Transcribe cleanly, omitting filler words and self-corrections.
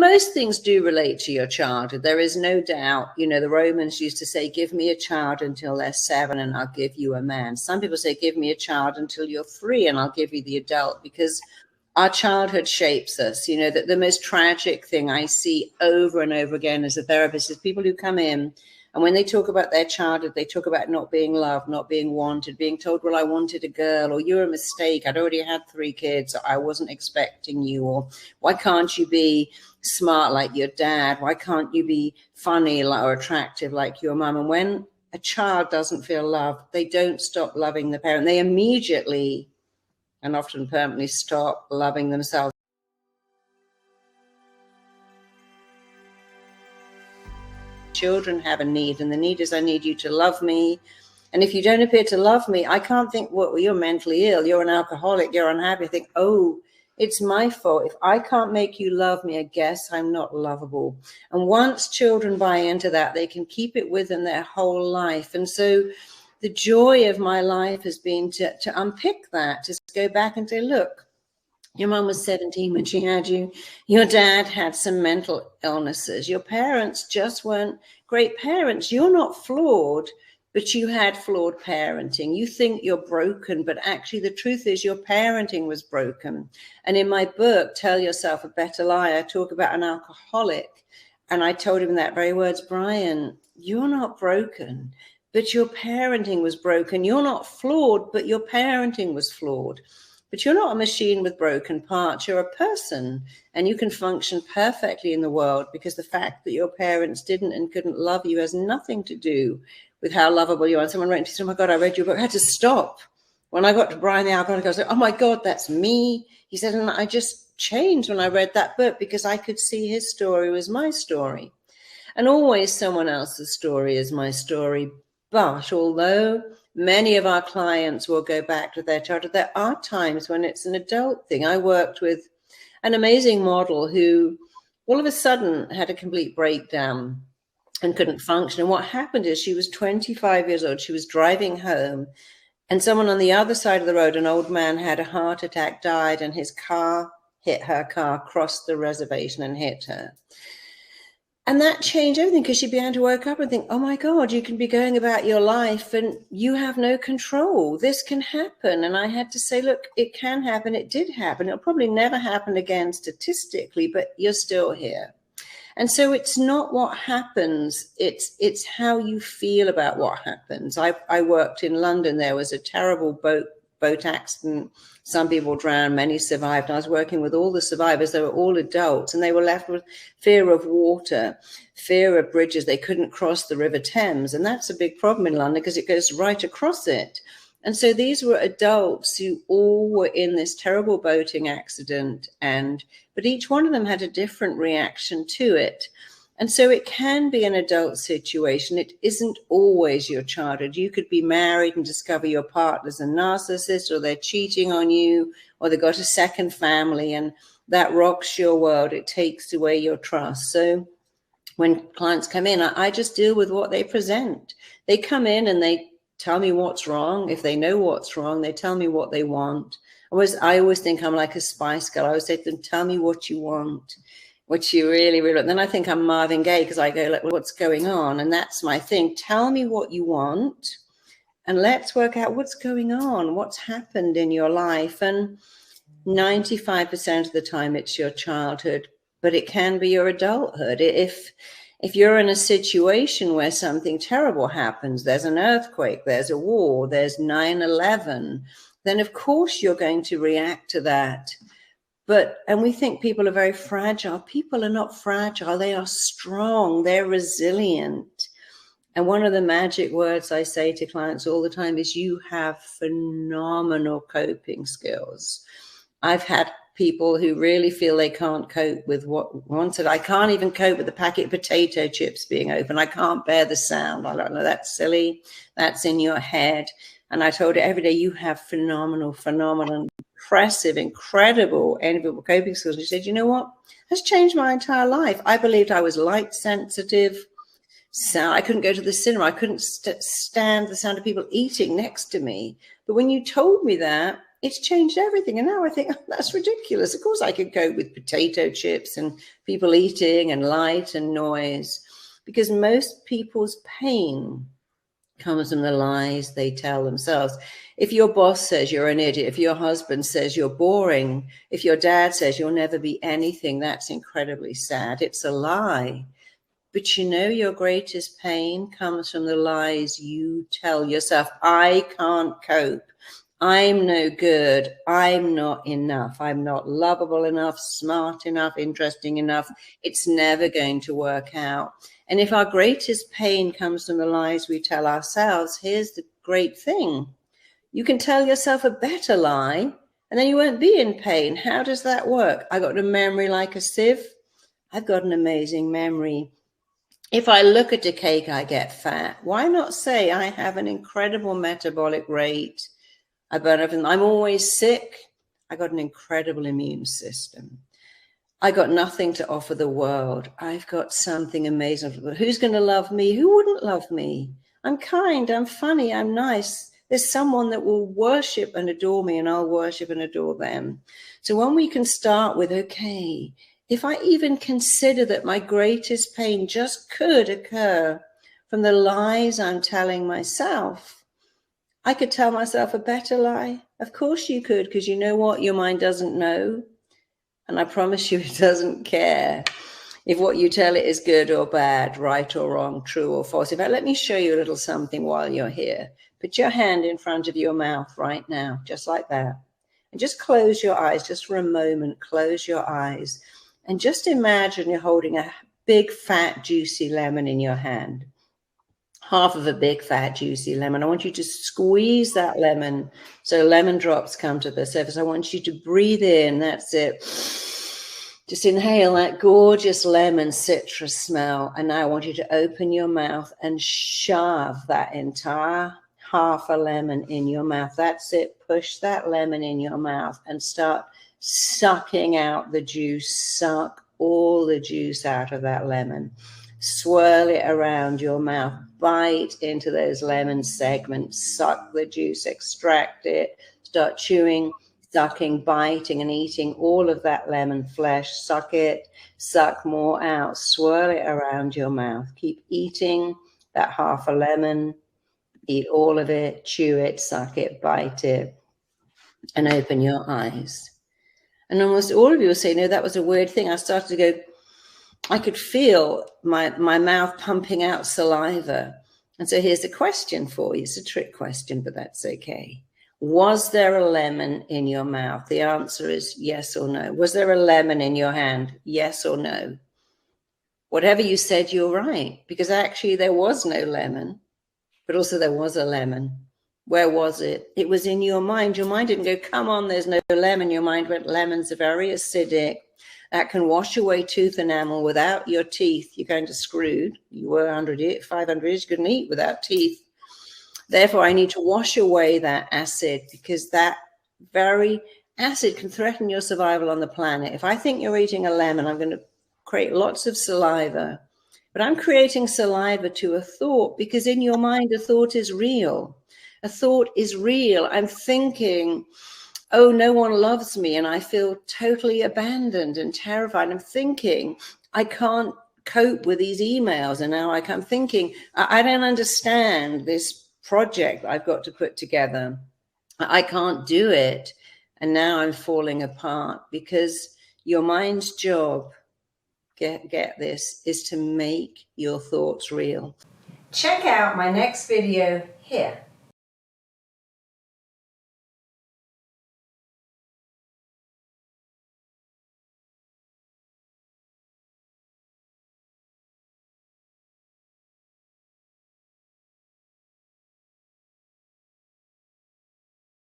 most things do relate to your childhood. There is no doubt. You know, the Romans used to say, give me a child until they're 7 and I'll give you a man. Some people say, give me a child until you're 3 and I'll give you the adult, because our childhood shapes us. You know, that the most tragic thing I see over and over again as a therapist is people who come in, and when they talk about their childhood, they talk about not being loved, not being wanted, being told, well, I wanted a girl, or you're a mistake, I'd already had 3 kids, or I wasn't expecting you, or why can't you be smart like your dad? Why can't you be funny or attractive like your mom? And when a child doesn't feel loved, they don't stop loving the parent. They immediately and often permanently stop loving themselves. Children have a need, and the need is, I need you to love me. And if you don't appear to love me, I can't think, well, you're mentally ill, you're an alcoholic, you're unhappy. I think, oh, it's my fault. If I can't make you love me, I guess I'm not lovable. And once children buy into that, they can keep it with them their whole life. And so the joy of my life has been to unpick that, to go back and say, look, your mom was 17 when she had you. Your dad had some mental illnesses. Your parents just weren't great parents. You're not flawed, but you had flawed parenting. You think you're broken, but actually the truth is your parenting was broken. And in my book, Tell Yourself a Better Lie, I talk about an alcoholic. And I told him in that very words, Brian, you're not broken, but your parenting was broken. You're not flawed, but your parenting was flawed. But you're not a machine with broken parts. You're a person, and you can function perfectly in the world, because the fact that your parents didn't and couldn't love you has nothing to do with how lovable you are. And someone wrote to me, oh my God, I read your book. I had to stop. When I got to Brian the Alcoholic, I was like, oh my God, that's me. He said, and I just changed when I read that book, because I could see his story was my story. And always someone else's story is my story. But although many of our clients will go back to their childhood, there are times when it's an adult thing. I worked with an amazing model who all of a sudden had a complete breakdown and couldn't function. And what happened is, she was 25 years old. She was driving home, and someone on the other side of the road, an old man, had a heart attack, died, and his car hit her car, crossed the reservation and hit her. And that changed everything, because she began to wake up and think, oh my God, you can be going about your life and you have no control. This can happen. And I had to say, look, it can happen. It did happen. It'll probably never happen again statistically, but you're still here. And so it's not what happens, it's how you feel about what happens. I worked in London. There was a terrible boat accident. Some people drowned, many survived. I was working with all the survivors. They were all adults, and they were left with fear of water, fear of bridges. They couldn't cross the River Thames. And that's a big problem in London, because it goes right across it. And so these were adults who all were in this terrible boating accident, but each one of them had a different reaction to it. And so it can be an adult situation. It isn't always your childhood. You could be married and discover your partner's a narcissist, or they're cheating on you, or they got a second family, and that rocks your world. It takes away your trust. So when clients come in, I just deal with what they present. They come in and they tell me what's wrong. If they know what's wrong, they tell me what they want. I always think I'm like a Spice Girl. I always say to them, tell me what you want, what you really, really want. Then I think I'm Marvin Gaye, because I go, like, well, what's going on? And that's my thing. Tell me what you want, and let's work out what's going on, what's happened in your life. And 95% of the time it's your childhood, but it can be your adulthood. If you're in a situation where something terrible happens, there's an earthquake, there's a war, there's 9/11, then of course you're going to react to that. And we think people are very fragile. People are not fragile. They are strong. They're resilient. And one of the magic words I say to clients all the time is, you have phenomenal coping skills. I've had people who really feel they can't cope with what one said, I can't even cope with the packet of potato chips being open. I can't bear the sound. I don't know, that's silly. That's in your head. And I told her every day, you have phenomenal, impressive, incredible, enviable coping skills. And she said, you know what? That's changed my entire life. I believed I was light sensitive. So I couldn't go to the cinema. I couldn't stand the sound of people eating next to me. But when you told me that, it's changed everything. And now I think, oh, that's ridiculous. Of course I could cope with potato chips and people eating and light and noise, because most people's pain comes from the lies they tell themselves. If your boss says you're an idiot, if your husband says you're boring, if your dad says you'll never be anything, that's incredibly sad. It's a lie. But you know, your greatest pain comes from the lies you tell yourself. I can't cope. I'm no good. I'm not enough. I'm not lovable enough, smart enough, interesting enough. It's never going to work out. And if our greatest pain comes from the lies we tell ourselves, here's the great thing. You can tell yourself a better lie, and then you won't be in pain. How does that work? I got a memory like a sieve. I've got an amazing memory. If I look at a cake, I get fat. Why not say I have an incredible metabolic rate? I burn everything. I'm always sick. I got an incredible immune system. I got nothing to offer the world. I've got something amazing. Who's going to love me? Who wouldn't love me? I'm kind. I'm funny. I'm nice. There's someone that will worship and adore me, and I'll worship and adore them. So when we can start with, okay, if I even consider that my greatest pain just could occur from the lies I'm telling myself, I could tell myself a better lie. Of course you could, because you know what? Your mind doesn't know. And I promise you it doesn't care if what you tell it is good or bad, right or wrong, true or false. In fact, let me show you a little something while you're here. Put your hand in front of your mouth right now, just like that. And just close your eyes, just for a moment, close your eyes. And just imagine you're holding a big, fat, juicy lemon in your hand. Half of a big, fat, juicy lemon. I want you to squeeze that lemon so lemon drops come to the surface. I want you to breathe in. That's it. Just inhale that gorgeous lemon citrus smell. And now I want you to open your mouth and shove that entire half a lemon in your mouth. That's it. Push that lemon in your mouth and start sucking out the juice. Suck all the juice out of that lemon. Swirl it around your mouth. Bite into those lemon segments. Suck the juice. Extract it. Start chewing, sucking, biting, and eating all of that lemon flesh. Suck it. Suck more out. Swirl it around your mouth. Keep eating that half a lemon. Eat all of it. Chew it. Suck it. Bite it. And open your eyes. And almost all of you will say, no, that was a weird thing. I started to go, I could feel my mouth pumping out saliva. And so here's a question for you. It's a trick question, but that's okay. Was there a lemon in your mouth? The answer is yes or no. Was there a lemon in your hand? Yes or no? Whatever you said, you're right, because actually there was no lemon, but also there was a lemon. Where was it? It was in your mind. Your mind didn't go, come on, there's no lemon. Your mind went, lemons are very acidic. That can wash away tooth enamel. Without your teeth, you're kind of screwed. You were 500 years, you couldn't eat without teeth. Therefore, I need to wash away that acid, because that very acid can threaten your survival on the planet. If I think you're eating a lemon, I'm going to create lots of saliva. But I'm creating saliva to a thought, because in your mind, a thought is real. A thought is real. I'm thinking, oh, no one loves me, and I feel totally abandoned and terrified. I'm thinking, I can't cope with these emails, and now I'm thinking, I don't understand this project I've got to put together. I can't do it, and now I'm falling apart, because your mind's job, get this, is to make your thoughts real. Check out my next video here.